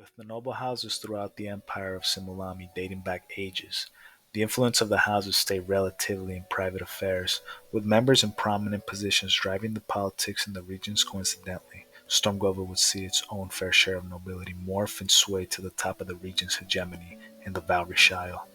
With the noble houses throughout the empire of Simulami dating back ages, the influence of the houses stayed relatively in private affairs, with members in prominent positions driving the politics in the regions. Coincidentally, Stormgova would see its own fair share of nobility morph and sway to the top of the region's hegemony in the Valrish Isle.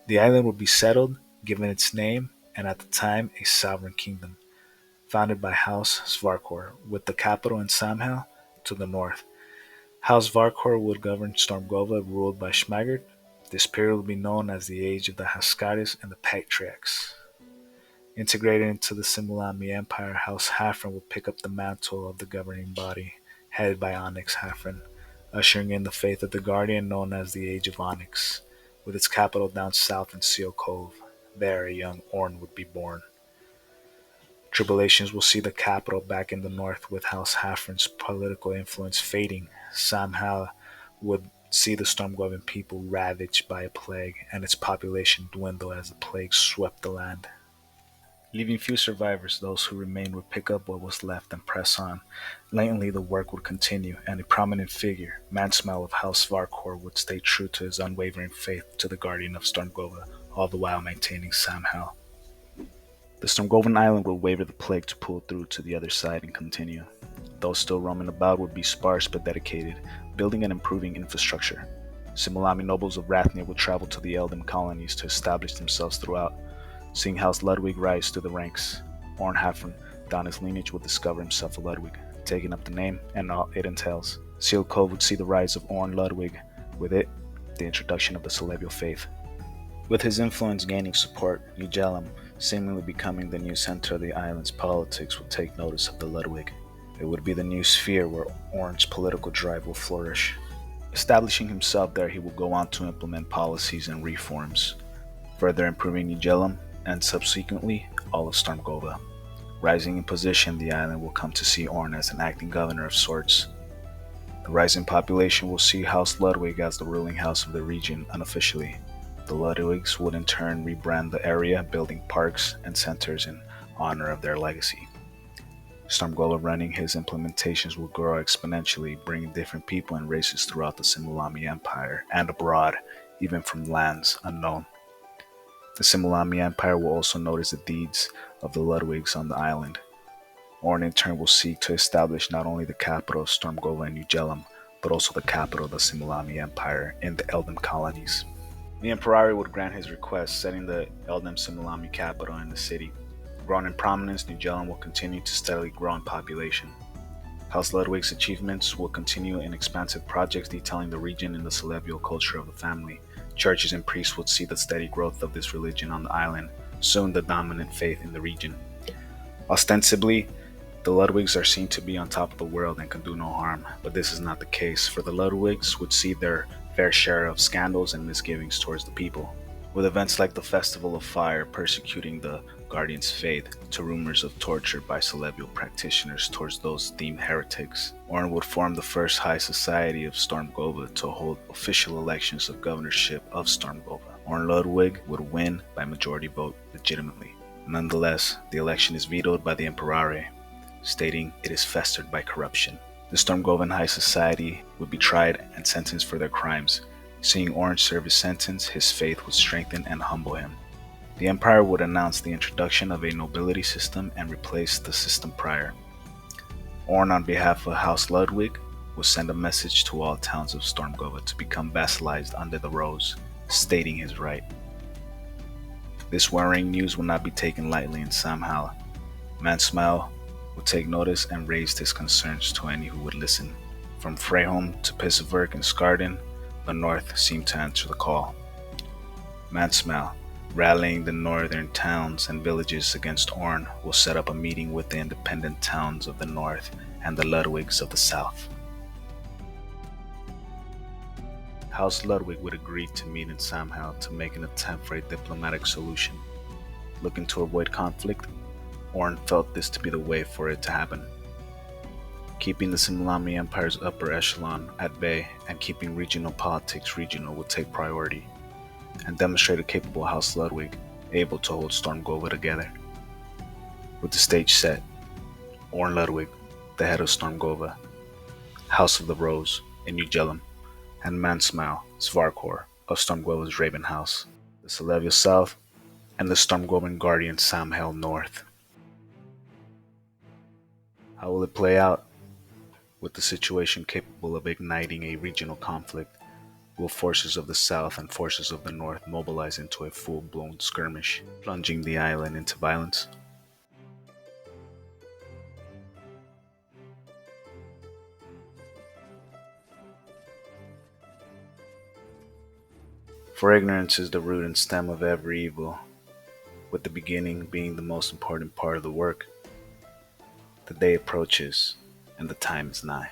The island would be settled, given its name, and at the time a sovereign kingdom, founded by House Svarkor, with the capital in Samhel to the north. House Varkor would govern Stormgova, ruled by Schmagert. This period would be known as the Age of the Haskaris and the Patriarchs. Integrated into the Simulami Empire, House Hafren would pick up the mantle of the governing body, headed by Onyx Hafren, ushering in the faith of the Guardian known as the Age of Onyx, with its capital down south in Seal Cove. There a young Orn would be born. Tribulations will see the capital back in the north, with House Hafren's political influence fading. Samhal would see the Stormgovan people ravaged by a plague, and its population dwindle as the plague swept the land. Leaving few survivors, those who remained would pick up what was left and press on. Latently, the work would continue, and a prominent figure, Mansmell of House Varkor, would stay true to his unwavering faith to the Guardian of Stormgova, all the while maintaining Samhal. The Stormgovan island would waver the plague to pull through to the other side and continue. Those still roaming about would be sparse but dedicated, building and improving infrastructure. Simulami nobles of Rathnia would travel to the Eldham colonies to establish themselves throughout, seeing House Ludwig rise through the ranks. Ornhafren, down his lineage, would discover himself a Ludwig, taking up the name and all it entails. Seal Cove would see the rise of Orn Ludwig, with it, the introduction of the Celestial faith. With his influence gaining support, New Jelam, seemingly becoming the new center of the island's politics, would take notice of the Ludwig. It would be the new sphere where Orn's political drive will flourish. Establishing himself there, he will go on to implement policies and reforms, further improving New Jelam and subsequently all of Stormgova. Rising in position, the island will come to see Orn as an acting governor of sorts. The rising population will see House Ludwig as the ruling house of the region unofficially. The Ludwigs would in turn rebrand the area, building parks and centers in honor of their legacy. Stormgova running his implementations will grow exponentially, bringing different people and races throughout the Simulami Empire and abroad, even from lands unknown. The Simulami Empire will also notice the deeds of the Ludwigs on the island. Orn in turn will seek to establish not only the capital of Stormgova and New Jelam, but also the capital of the Simulami Empire in the Eldham colonies. The Emperor would grant his request, setting the Eldham Simulami capital in the city. Grown in prominence, New Jelam will continue to steadily grow in population. House Ludwig's achievements will continue in expansive projects detailing the region and the celestial culture of the family. Churches and priests would see the steady growth of this religion on the island, soon the dominant faith in the region. Ostensibly, the Ludwigs are seen to be on top of the world and can do no harm, but this is not the case, for the Ludwigs would see their fair share of scandals and misgivings towards the people, with events like the Festival of Fire persecuting the Guardian's faith, to rumors of torture by celestial practitioners towards those deemed heretics. Orn would form the first high society of Stormgova to hold official elections of governorship of Stormgova. Orn Ludwig would win by majority vote legitimately. Nonetheless, the election is vetoed by the Emperor, stating it is festered by corruption. The Stormgovan High Society would be tried and sentenced for their crimes. Seeing Orn serve his sentence, his faith would strengthen and humble him. The Empire would announce the introduction of a nobility system and replace the system prior. Orn, on behalf of House Ludwig, would send a message to all towns of Stormgova to become vassalized under the Rose, stating his right. This worrying news will not be taken lightly in Samhal. Mansmell would take notice and raised his concerns to any who would listen. From Freyholm to Pisseverk and Skarden, the North seemed to answer the call. Mansmell, rallying the northern towns and villages against Orn, will set up a meeting with the independent towns of the North and the Ludwigs of the South. House Ludwig would agree to meet in Samhal to make an attempt for a diplomatic solution. Looking to avoid conflict, Orn felt this to be the way for it to happen. Keeping the Simulami Empire's upper echelon at bay and keeping regional politics regional would take priority, and demonstrate a capable House Ludwig able to hold Stormgova together. With the stage set, Orn Ludwig, the head of Stormgova, House of the Rose in New Jelam, and Mansmal, Svarkor, of Stormgova's Raven House, the Celevia south, and the Stormgovan Guardian Samhail north. How will it play out? With the situation capable of igniting a regional conflict, will forces of the south and forces of the north mobilize into a full-blown skirmish, plunging the island into violence? For ignorance is the root and stem of every evil, with the beginning being the most important part of the work. The day approaches, and the time is nigh.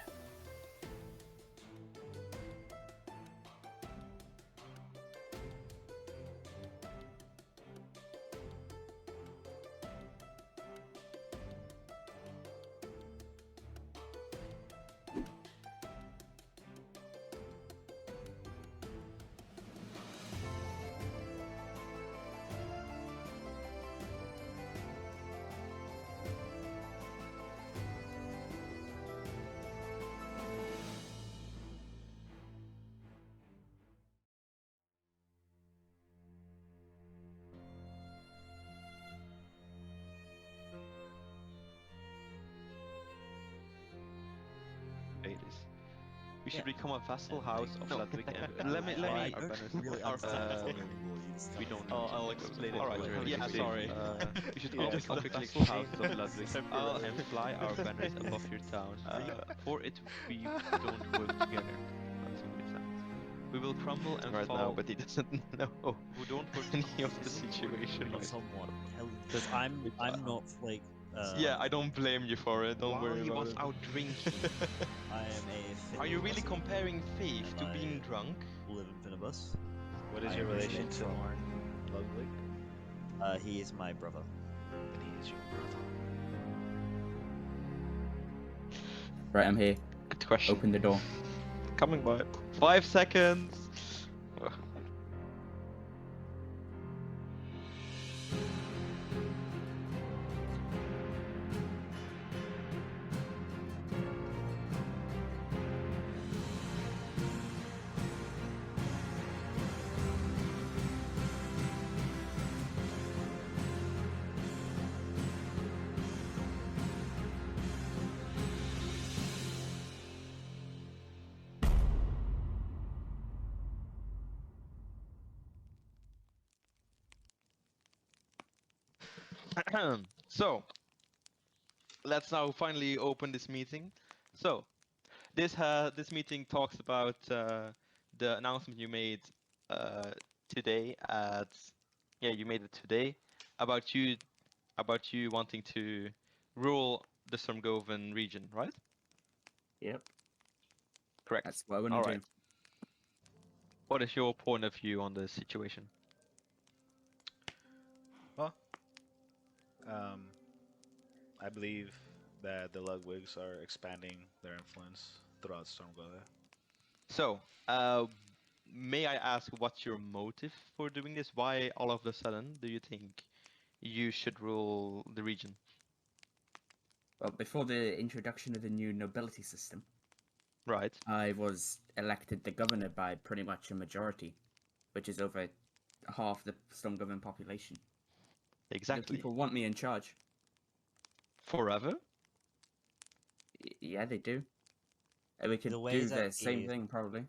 Nobilities. We should Yeah. become a vassal And house of no, Ludwig. And let me I our don't banners really our understand what's going on anymore. You just we tell don't me. know. I'll explain it All right. really Yeah. quickly. Sorry. We should all Yeah, become the vassal houses of Ludwig separate. and fly our banners above your town. For it we don't work together. That's a weird sentence. We will crumble and right now, fall. but he doesn't know Who don't work any of the This is situation. be Right. someone because I'm not like Yeah, I don't blame you for it. Don't While worry he about was it. out drinking. I am a fit Are you really peasant, comparing faith and to I being drunk? live in Finibus. What is I your relation originate to from- Lorne Ludwig? He is my brother. And he is your brother. Right, I'm here. Good question. Open the door. Coming by. 5 seconds. So, let's now finally open this meeting. So, this meeting talks about the announcement you made uh, today at you made it today about you wanting to rule the Stormgovan region, right? Yep. Correct. That's what I want All to right. do. What is your point of view on the situation? Well, um, I believe that the Ludwigs are expanding their influence throughout Stormgova. So, may I ask what's your motive for doing this? Why all of a sudden do you think you should rule the region? Well, before the introduction of the new nobility system, Right. I was elected the governor by pretty much a majority, which is over half the Stonegovan population. The Exactly. people want me in charge. Forever? Yeah, they do. And we could The way do that the same the- thing, probably.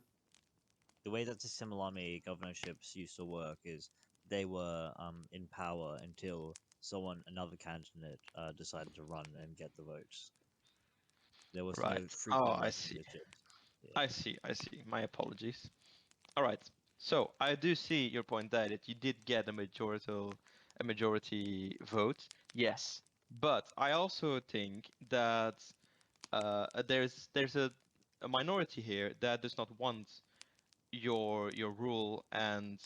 The way that the Simulami governorships used to work is they were in power until another candidate, decided to run and get the votes. There was no Right. frequent Oh, I see. electorships. Yeah. I see. I see. My apologies. All right. So I do see your point there that you did get a majority vote. Yes, but I also think that there's a minority here that does not want your rule and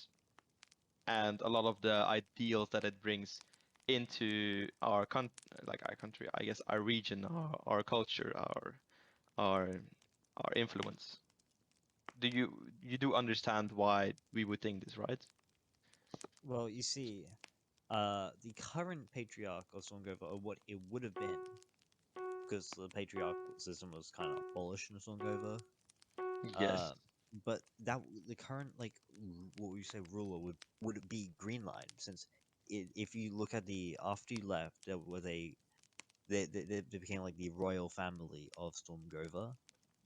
a lot of the ideals that it brings into our country, I guess our region, our culture, our our influence. You do understand why we would think this, right? Well, you see, the current patriarch of Stormgova, or what it would have been, because the patriarchal system was kind of abolished in Stormgova. Yes. but the current what would you say ruler would it be Green Line, since if you look at the after you left, there was they became like the royal family of Stormgova.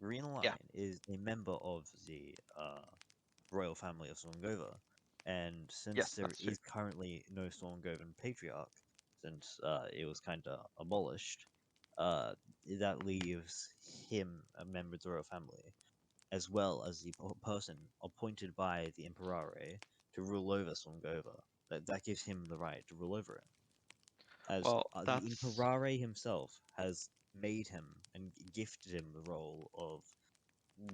Green Yeah. Line is a member of the royal family of Stormgova, and since Yes, there that's true. is currently no Stormgovan patriarch, since it was kind of abolished, uh, that leaves him a member of the royal family, as well as the person appointed by the Imperare to rule over Stormgova. That gives him the right to rule over it, as Well, the that's Imperare himself has made him and gifted him the role of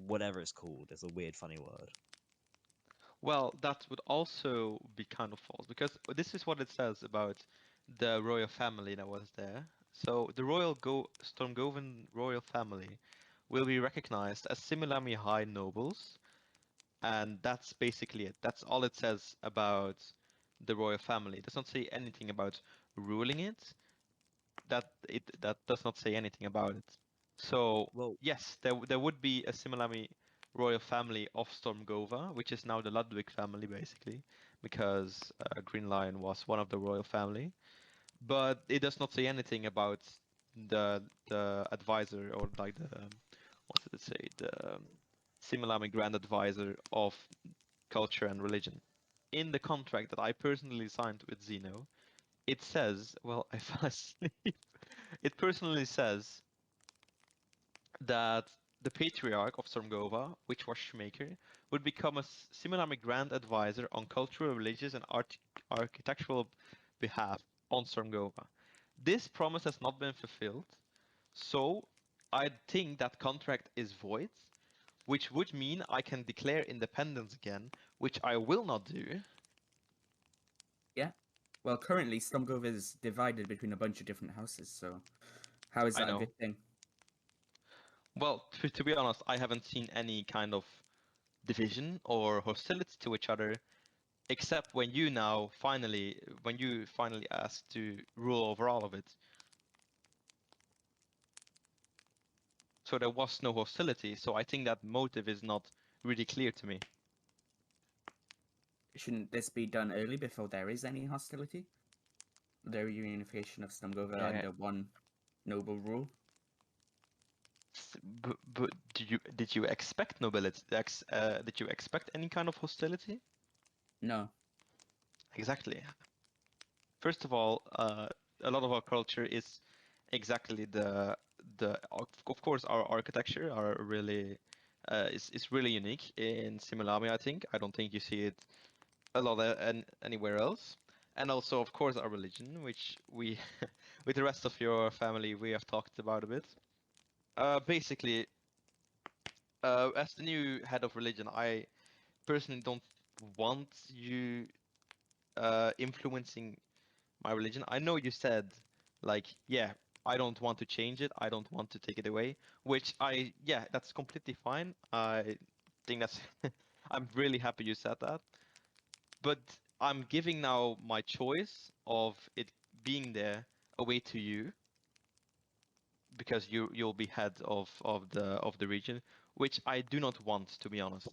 whatever it's called. It's a weird, funny word. well, that would also be kind of false because this is what it says about the royal family that was there. So the Stormgovan royal family will be recognized as Simulami high nobles, and that's basically it. That's all it says about the royal family. It does not say anything about ruling it. That does not say anything about it. So Well, yes, there would be a Similami royal family of Stormgova, which is now the Ludwig family basically, because Green Lion was one of the royal family. But it does not say anything about the advisor or like the what did it say, the Similami Grand Advisor of Culture and Religion. In the contract that I personally signed with Zeno, it says, well, I fell asleep. It personally says that the Patriarch of Stormgova, which was Shoemaker, would become a Similami Grand Advisor on cultural, religious, and architectural behalf on Stormgova. This promise has not been fulfilled, so I think that contract is void, which would mean I can declare independence again, which I will not do. Yeah. Well, currently Stormgrove is divided between a bunch of different houses, so how is I that a know. good thing? Well, to be honest, I haven't seen any kind of division or hostility to each other, except when you finally asked to rule over all of it. So there was no hostility. So I think that motive is not really clear to me. Shouldn't this be done early before there is any hostility? The reunification of Stormgrove Yeah. under one noble rule? But did you expect nobility? Did you expect any kind of hostility? No. Exactly. First of all, a lot of our culture is exactly of course our architecture are really is really unique in Simulami. I think I don't think you see it a lot anywhere else. And also, of course, our religion, which we with the rest of your family we have talked about a bit. Basically, as the new head of religion, I personally don't want you influencing my religion. I know you said, like, yeah, I don't want to change it. I don't want to take it away, which yeah, that's completely fine. I think that's, I'm really happy you said that. But I'm giving now my choice of it being there away to you because you'll be head of the region, which I do not want, to be honest,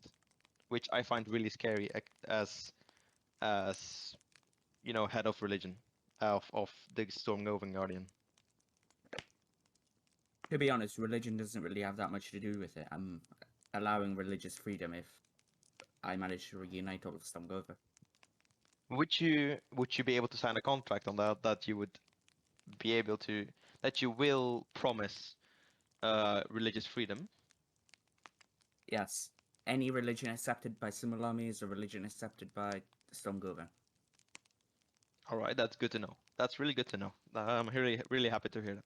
which I find really scary as head of religion of the Stormgovan Guardian. To be honest, religion doesn't really have that much to do with it. I'm allowing religious freedom if I manage to reunite all of Stormgrove. Would you be able to sign a contract on that you would be able to that you will promise religious freedom? Yes. Any religion accepted by Simulami is a religion accepted by Stormgrove. All right, that's good to know. That's really good to know. I'm really really happy to hear that.